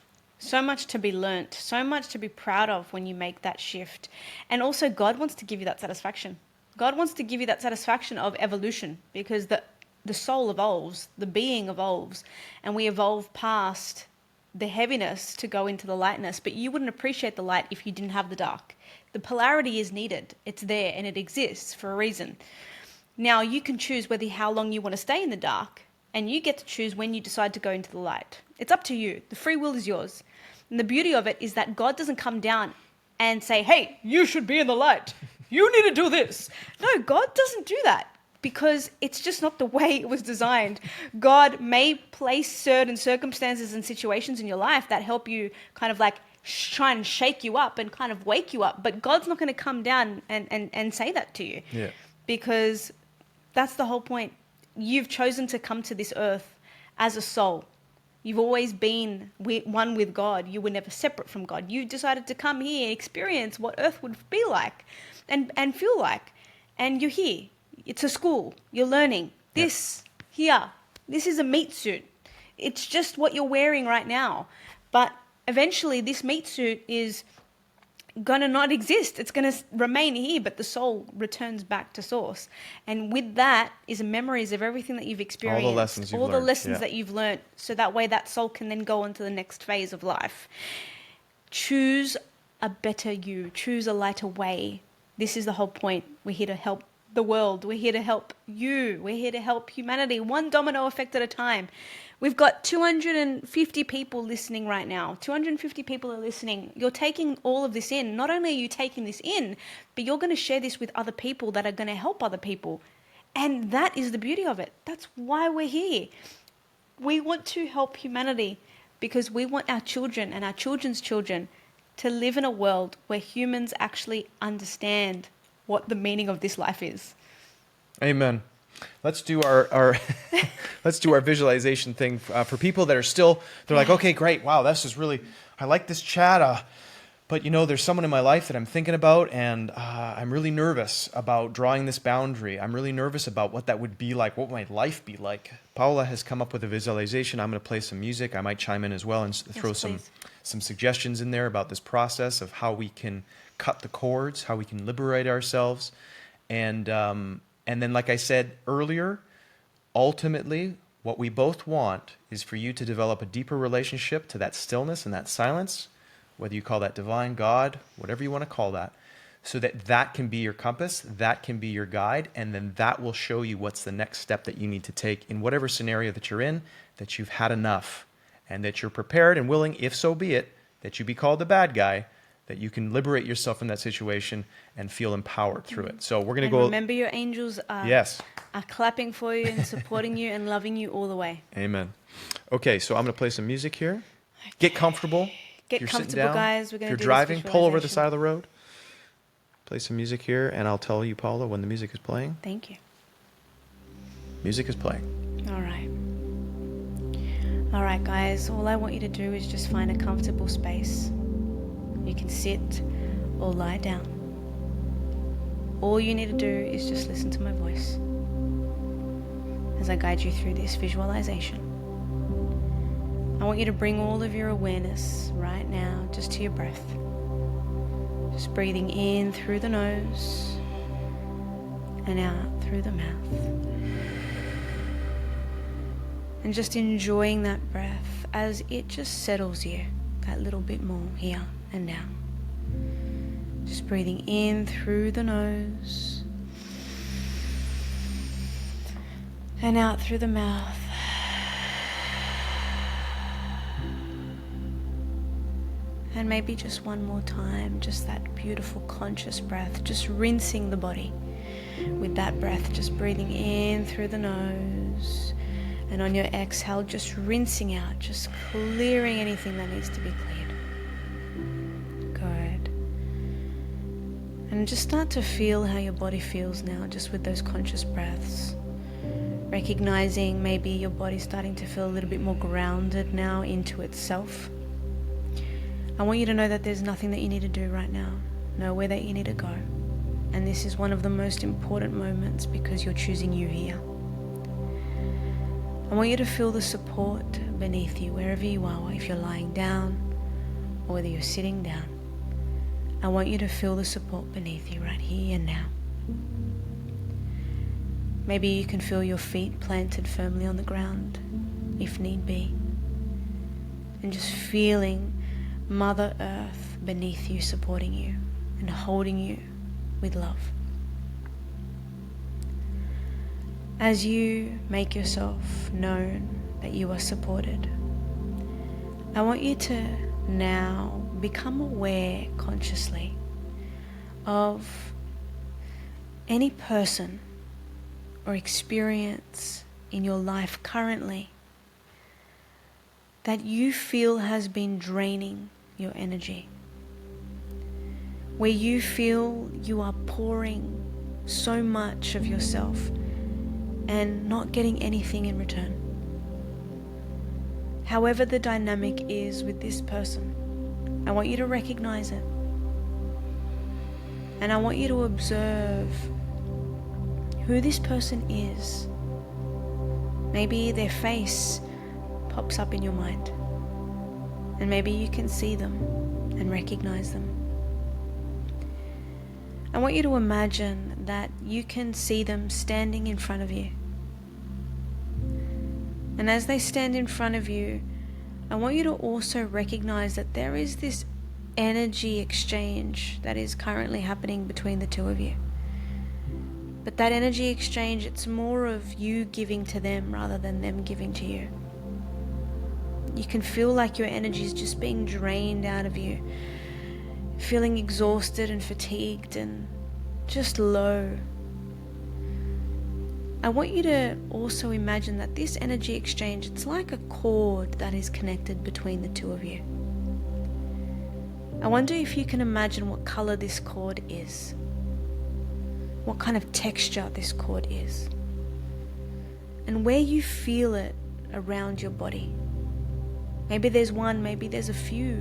to be learnt, so much to be proud of when you make that shift. And also God wants to give you that satisfaction. God wants to give you that satisfaction of evolution, because the soul evolves, the being evolves, and we evolve past the heaviness to go into the lightness. But you wouldn't appreciate the light if you didn't have the dark. The polarity is needed. It's there and it exists for a reason. Now you can choose how long you want to stay in the dark, and you get to choose when you decide to go into the light. It's up to you. The free will is yours. And the beauty of it is that God doesn't come down and say, hey, you should be in the light. You need to do this. No, God doesn't do that, because it's just not the way it was designed. God may place certain circumstances and situations in your life that help you kind of like try and shake you up and kind of wake you up. But God's not going to come down and say that to you.
Yeah.
Because that's the whole point. You've chosen to come to this earth as a soul. You've always been one with God. You were never separate from God. You decided to come here and experience what earth would be like and feel like. And you're here. It's a school. You're learning. This is a meat suit. It's just what you're wearing right now. But eventually this meat suit is going to not exist. It's going to remain here, but the soul returns back to source. And with that is memories of everything that you've experienced.
All the lessons
that you've learned. So that way that soul can then go on to the next phase of life. Choose a better you. Choose a lighter way. This is the whole point. We're here to help the world. We're here to help you. We're here to help humanity, one domino effect at a time. We've got 250 people listening right now. 250 people are listening. You're taking all of this in. Not only are you taking this in, but you're going to share this with other people that are going to help other people. And that is the beauty of it. That's why we're here. We want to help humanity because we want our children and our children's children to live in a world where humans actually understand what the meaning of this life is.
Amen. Let's do our let's do our visualization thing for people that are still, they're like, okay, great. Wow, this is really, I like this chat. But there's someone in my life that I'm thinking about, and I'm really nervous about drawing this boundary. I'm really nervous about what that would be like, what would my life be like. Paola has come up with a visualization. I'm going to play some music. I might chime in as well and throw some suggestions in there about this process of how we can cut the cords, how we can liberate ourselves. And then, like I said earlier, ultimately, what we both want is for you to develop a deeper relationship to that stillness and that silence, whether you call that divine, God, whatever you want to call that, so that that can be your compass, that can be your guide, and then that will show you what's the next step that you need to take in whatever scenario that you're in, that you've had enough, and that you're prepared and willing, if so be it, that you be called the bad guy, that you can liberate yourself from that situation and feel empowered through it. So we're going to go.
Remember, your angels are clapping for you and supporting you and loving you all the way.
Amen. Okay, so I'm going to play some music here. Okay. Get comfortable.
Get comfortable, guys. We're going to do
If you're driving, pull over the side of the road. Play some music here, and I'll tell you, Paola, when the music is playing.
Thank you.
Music is playing.
All right. All right, guys. All I want you to do is just find a comfortable space. You can sit or lie down. All you need to do is just listen to my voice as I guide you through this visualization. I want you to bring all of your awareness right now just to your breath. Just breathing in through the nose and out through the mouth. And just enjoying that breath as it just settles you that little bit more here and now. Just breathing in through the nose and out through the mouth. And maybe just one more time, just that beautiful conscious breath, just rinsing the body with that breath, just breathing in through the nose, and on your exhale, just rinsing out, just clearing anything that needs to be cleared. Good. And just start to feel how your body feels now, just with those conscious breaths. Recognizing maybe your body starting to feel a little bit more grounded now into itself. I want you to know that there's nothing that you need to do right now, nowhere that you need to go. And this is one of the most important moments because you're choosing you here. I want you to feel the support beneath you, wherever you are, if you're lying down or whether you're sitting down. I want you to feel the support beneath you right here and now. Maybe you can feel your feet planted firmly on the ground, if need be. And just feeling Mother Earth beneath you, supporting you and holding you with love. As you make yourself known that you are supported, I want you to now become aware consciously of any person or experience in your life currently that you feel has been draining your energy, where you feel you are pouring so much of yourself and not getting anything in return. However the dynamic is with this person, I want you to recognize it. And I want you to observe who this person is. Maybe their face pops up in your mind, and maybe you can see them and recognize them. I want you to imagine that you can see them standing in front of you. And as they stand in front of you, I want you to also recognize that there is this energy exchange that is currently happening between the two of you. But that energy exchange, it's more of you giving to them rather than them giving to you. You can feel like your energy is just being drained out of you, feeling exhausted and fatigued and just low. I want you to also imagine that this energy exchange, it's like a cord that is connected between the two of you. I wonder if you can imagine what color this cord is, what kind of texture this cord is, and where you feel it around your body. Maybe there's one, maybe there's a few.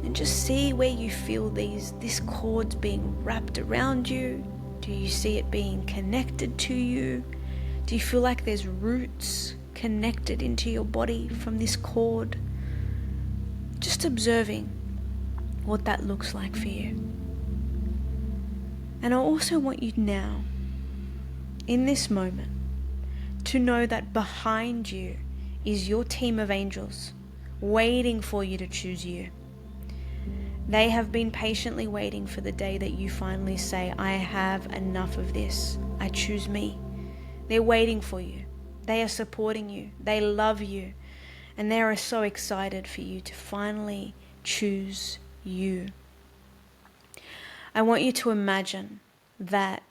And just see where you feel this cord's being wrapped around you. Do you see it being connected to you? Do you feel like there's roots connected into your body from this cord? Just observing what that looks like for you. And I also want you now, in this moment, to know that behind you is your team of angels waiting for you to choose you. They have been patiently waiting for the day that you finally say, I have enough of this. I choose me. They're waiting for you. They are supporting you. They love you. And they are so excited for you to finally choose you. I want you to imagine that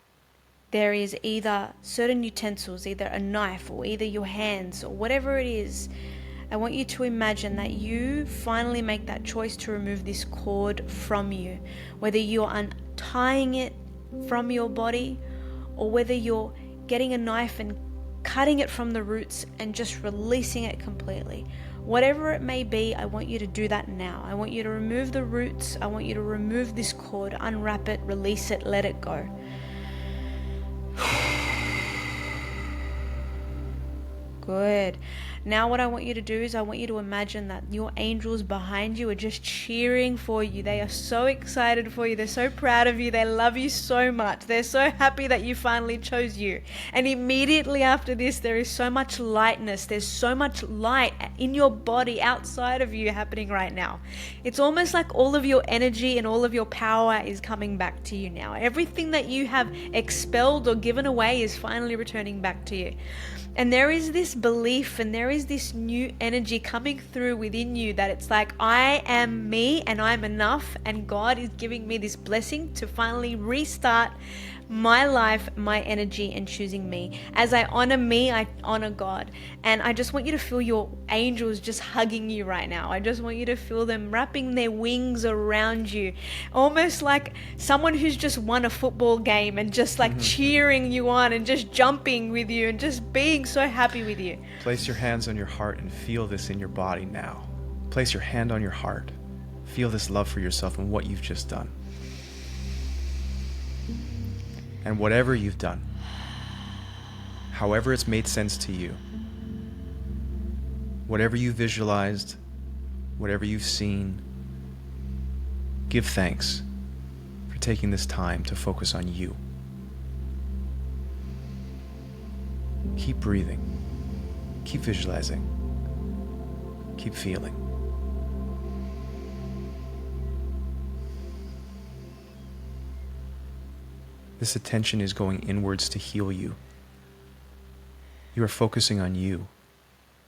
there is either certain utensils, either a knife or either your hands or whatever it is. I want you to imagine that you finally make that choice to remove this cord from you, whether you're untying it from your body or whether you're getting a knife and cutting it from the roots and just releasing it completely. Whatever it may be, I want you to do that now. I want you to remove the roots. I want you to remove this cord, unwrap it, release it, let it go. Good. Now what I want you to do is I want you to imagine that your angels behind you are just cheering for you. They are so excited for you. They're so proud of you. They love you so much. They're so happy that you finally chose you. And immediately after this, there is so much lightness. There's so much light in your body outside of you happening right now. It's almost like all of your energy and all of your power is coming back to you now. Everything that you have expelled or given away is finally returning back to you. And there is this belief and there is this new energy coming through within you that it's like, I am me and I'm enough, and God is giving me this blessing to finally restart my life, my energy, and choosing me. As I honor me, I honor God. And I just want you to feel your angels just hugging you right now. I just want you to feel them wrapping their wings around you, almost like someone who's just won a football game and just like cheering you on and just jumping with you and just being so happy with you.
Place your hands on your heart and feel this in your body now. Place your hand on your heart. Feel this love for yourself and what you've just done. And whatever you've done, however it's made sense to you, whatever you visualized, whatever you've seen, give thanks for taking this time to focus on you. Keep breathing, keep visualizing, keep feeling. This attention is going inwards to heal you. You are focusing on you.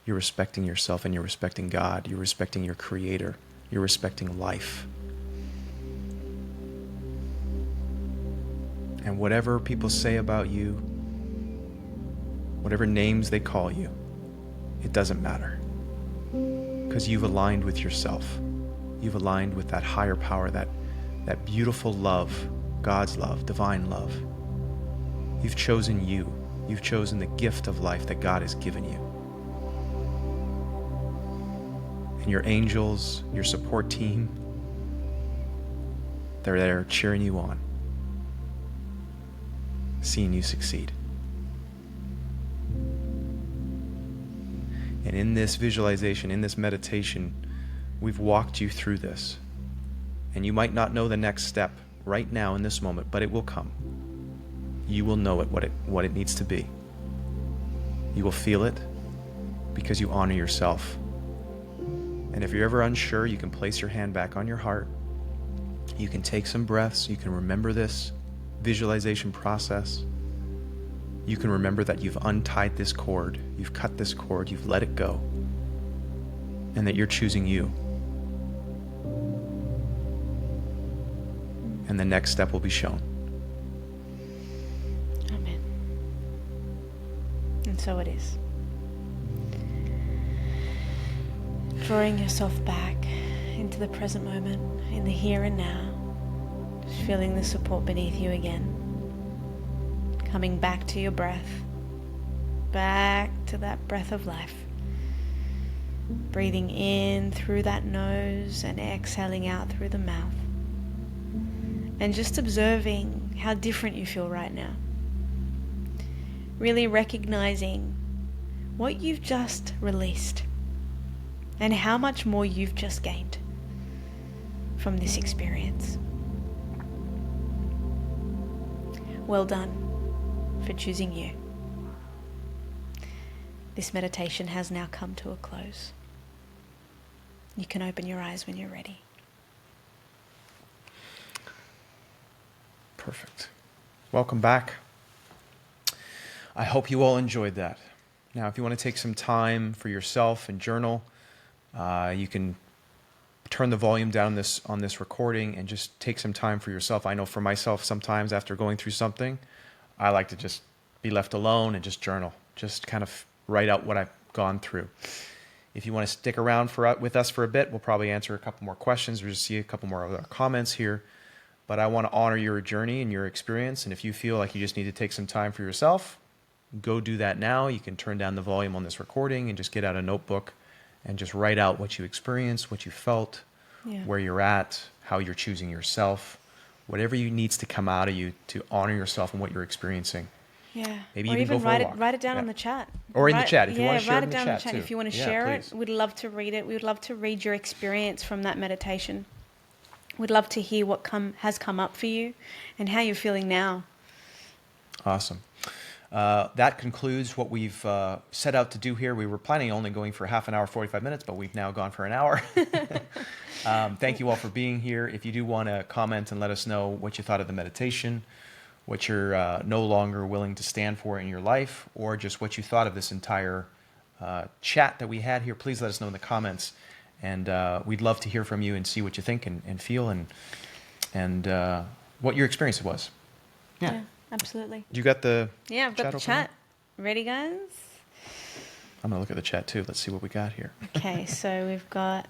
You're respecting yourself and you're respecting God. You're respecting your Creator. You're respecting life. And whatever people say about you, whatever names they call you, it doesn't matter. Because you've aligned with yourself. You've aligned with that higher power, that beautiful love, God's love, divine love. You've chosen you. You've chosen the gift of life that God has given you. And your angels, your support team, they're there cheering you on, seeing you succeed. And in this visualization, in this meditation, we've walked you through this. And you might not know the next step right now in this moment, but it will come. You will know it, what it needs to be. You will feel it because you honor yourself. And if you're ever unsure, you can place your hand back on your heart. You can take some breaths. You can remember this visualization process. You can remember that you've untied this cord, you've cut this cord, you've let it go, and that you're choosing you. And the next step will be shown.
Amen. And so it is. Drawing yourself back into the present moment, in the here and now, just feeling the support beneath you again. Coming back to your breath, back to that breath of life. Breathing in through that nose and exhaling out through the mouth. And just observing how different you feel right now. Really recognizing what you've just released and how much more you've just gained from this experience. Well done for choosing you. This meditation has now come to a close. You can open your eyes when you're ready.
Perfect. Welcome back. I hope you all enjoyed that. Now, if you want to take some time for yourself and journal, you can turn the volume down on this recording and just take some time for yourself. I know for myself, sometimes after going through something, I like to just be left alone and just journal, just kind of write out what I've gone through. If you want to stick around with us for a bit, we'll probably answer a couple more questions or just see a couple more of our comments here. But I want to honor your journey and your experience. And if you feel like you just need to take some time for yourself, go do that now. You can turn down the volume on this recording and just get out a notebook and just write out what you experienced, what you felt, where you're at, how you're choosing yourself. Whatever needs to come out of you to honor yourself and what you're experiencing.
Yeah.
Maybe
or
even go for a walk.
write it down on the chat.
Or in the chat if you want to share it in the chat.
Write it down in the chat
too.
if you want to share it. We'd love to read it. We would love to read your experience from that meditation. We'd love to hear what has come up for you and how you're feeling now.
Awesome. That concludes what we've set out to do here. We were planning only going for half an hour, 45 minutes, but we've now gone for an hour. Thank you all for being here. If you do want to comment and let us know what you thought of the meditation, what you're no longer willing to stand for in your life, or just what you thought of this entire chat that we had here, please let us know in the comments. And we'd love to hear from you and see what you think and feel and what your experience was.
Yeah, absolutely.
You got the
I've got the chat. Ready, guys?
I'm going to look at the chat too. Let's see what we got here.
Okay, so we've got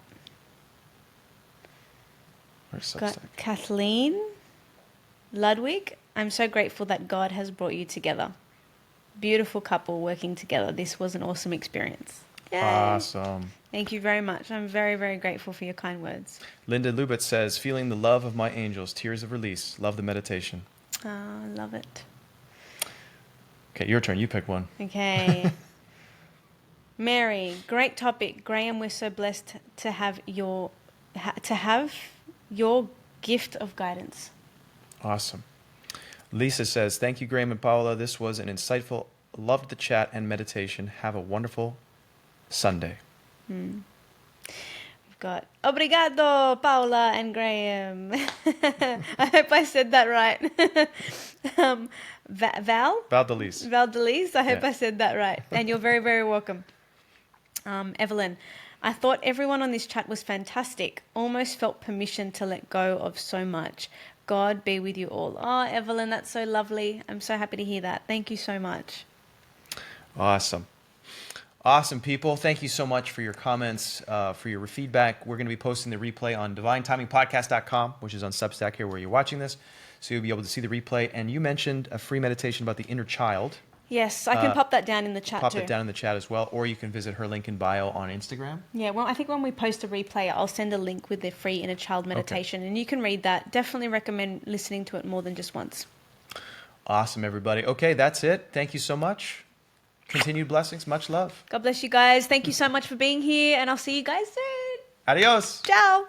Kathleen Ludwig. I'm so grateful that God has brought you together. Beautiful couple working together. This was an awesome experience. Yay.
Awesome.
Thank you very much. I'm very, very grateful for your kind words.
Linda Lubitz says, feeling the love of my angels, tears of release. Love the meditation.
I love it.
Okay, your turn. You pick one.
Okay. Mary, great topic. Graham, we're so blessed to have your gift of guidance.
Awesome. Lisa says, thank you, Graham and Paola. This was an insightful, loved the chat and meditation. Have a wonderful Sunday.
We've got obrigado, Paola and Graham. I hope I said that right.
Valdelise.
Valdelise. I hope
Yeah.
I said that right. And you're very, very welcome. Evelyn, I thought everyone on this chat was fantastic. Almost felt permission to let go of so much. God be with you all. Oh, Evelyn, that's so lovely. I'm so happy to hear that. Thank you so much.
Awesome. Awesome, people. Thank you so much for your comments, for your feedback. We're going to be posting the replay on divinetimingpodcast.com, which is on Substack here where you're watching this. So you'll be able to see the replay. And you mentioned a free meditation about the inner child.
Yes, I can pop that down in the chat
Pop
too.
it down in the chat as well. Or you can visit her link in bio on Instagram.
Yeah, well, I think when we post a replay, I'll send a link with the free inner child meditation. And you can read that. Definitely recommend listening to it more than just once.
Awesome, everybody. Okay, that's it. Thank you so much. Continued blessings. Much love.
God bless you guys. Thank you so much for being here. And I'll see you guys soon.
Adios.
Ciao.